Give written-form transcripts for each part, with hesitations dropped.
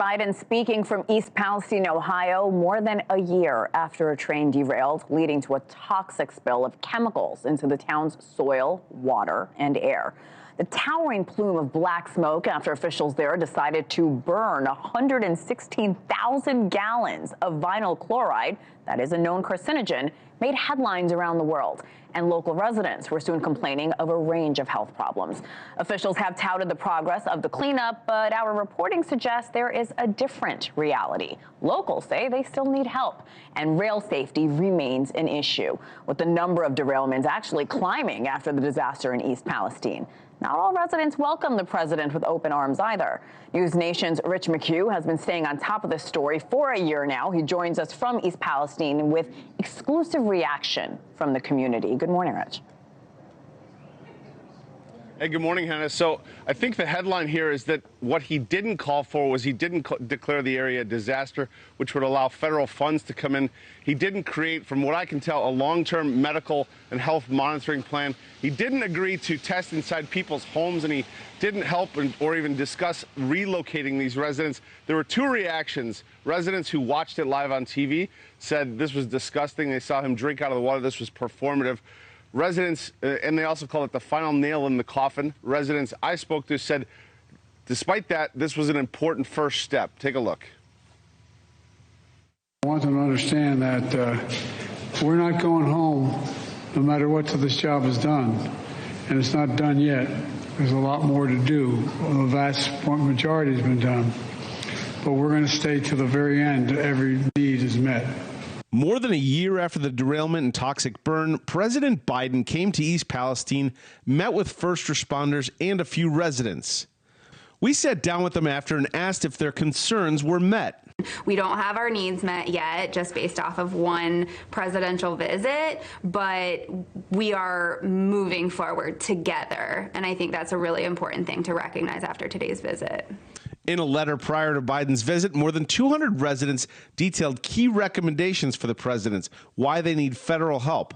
Biden speaking from East Palestine, Ohio, more than a year after a train derailed, leading to a toxic spill of chemicals into the town's soil, water, and air. The towering plume of black smoke after officials there decided to burn 116,000 gallons of vinyl chloride, that is a known carcinogen, made headlines around the world. And local residents were soon complaining of a range of health problems. Officials have touted the progress of the cleanup, but our reporting suggests there is a different reality. Locals say they still need help, and rail safety remains an issue, with the number of derailments actually climbing after the disaster in East Palestine. Not all residents welcome the president with open arms either. NewsNation's Rich McHugh has been staying on top of this story for a year now. He joins us from East Palestine with exclusive reaction from the community. Good morning, Rich. Hey, good morning, Hena. So I think the headline here is that what he didn't call for was he didn't declare the area a disaster, which would allow federal funds to come in. He didn't create, from what I can tell, a long-term medical and health monitoring plan. He didn't agree to test inside people's homes, and he didn't help or even discuss relocating these residents. There were two reactions. Residents who watched it live on TV said this was disgusting. They saw him drink out of the water. This was performative. Residents, and they also call it the final nail in the coffin. Residents I spoke to said, despite that, this was an important first step. Take a look. I want them to understand that we're not going home no matter what till this job is done. And it's not done yet. There's a lot more to do. The vast majority has been done. But we're going to stay to the very end. Every need is met. More than a year after the derailment and toxic burn, President Biden came to East Palestine, met with first responders and a few residents. We sat down with them after and asked if their concerns were met. We don't have our needs met yet, just based off of one presidential visit, but we are moving forward together. And I think that's a really important thing to recognize after today's visit. In a letter prior to Biden's visit, more than 200 residents detailed key recommendations for the president, why they need federal help.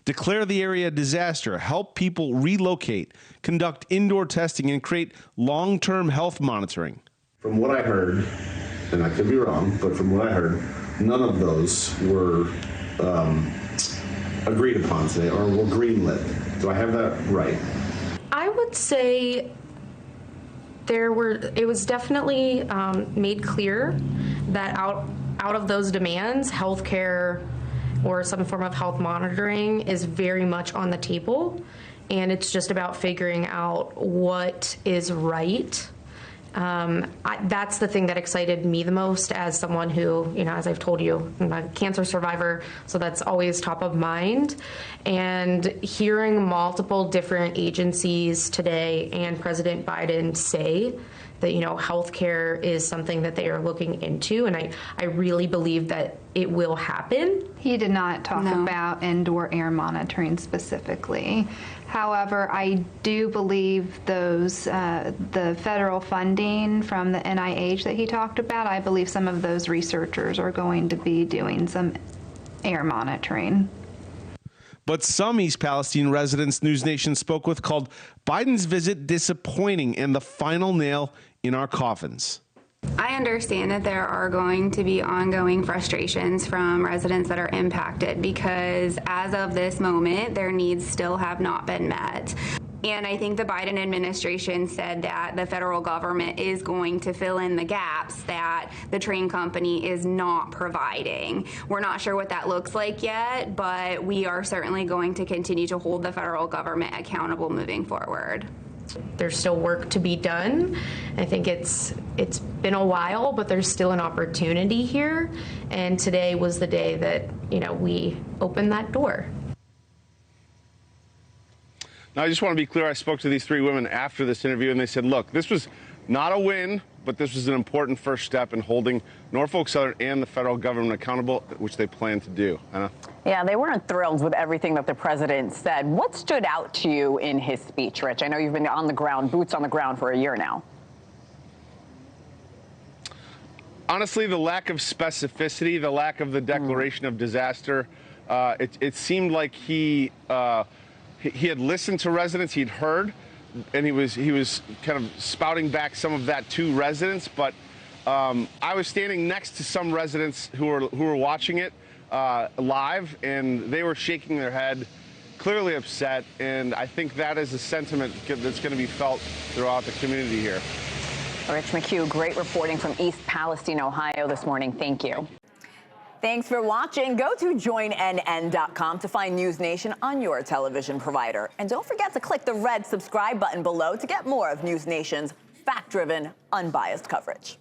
Declare the area a disaster, help people relocate, conduct indoor testing, and create long-term health monitoring. From what I heard, and I could be wrong, but from what I heard, none of those were agreed upon today or were greenlit. Do I have that right? I would say it was definitely made clear that out of those demands, healthcare or some form of health monitoring is very much on the table, and it's just about figuring out what is right. That's the thing that excited me the most as someone who, as I've told you, I'm a cancer survivor, so that's always top of mind. And hearing multiple different agencies today and President Biden say that, healthcare is something that they are looking into, and I really believe that it will happen. He did not talk about indoor air monitoring specifically. However, I do believe the federal funding from the NIH that he talked about, I believe some of those researchers are going to be doing some air monitoring. But some East Palestine residents NewsNation spoke with called Biden's visit disappointing and the final nail in our coffins. I understand that there are going to be ongoing frustrations from residents that are impacted because as of this moment, their needs still have not been met. And I think the Biden administration said that the federal government is going to fill in the gaps that the train company is not providing. We're not sure what that looks like yet, but we are certainly going to continue to hold the federal government accountable moving forward. There's still work to be done. I think it's been a while, but there's still an opportunity here. And today was the day that, we opened that door. Now, I just want to be clear. I spoke to these three women after this interview, and they said, look, this was not a win, but this was an important first step in holding Norfolk Southern and the federal government accountable, which they plan to do. Hena? Yeah, they weren't thrilled with everything that the president said. What stood out to you in his speech, Rich? I know you've been on the ground, boots on the ground for a year now. Honestly, the lack of specificity, the lack of the declaration of disaster, it seemed like he had listened to residents, he'd heard, and he was kind of spouting back some of that to residents, but I was standing next to some residents who were watching it live, and they were shaking their head, clearly upset. And I think that is a sentiment that's going to be felt throughout the community here. Rich McHugh, great reporting from East Palestine, Ohio this morning. Thank you. Thanks for watching. Go to joinnn.com to find News Nation on your television provider. And don't forget to click the red subscribe button below to get more of News Nation's fact-driven, unbiased coverage.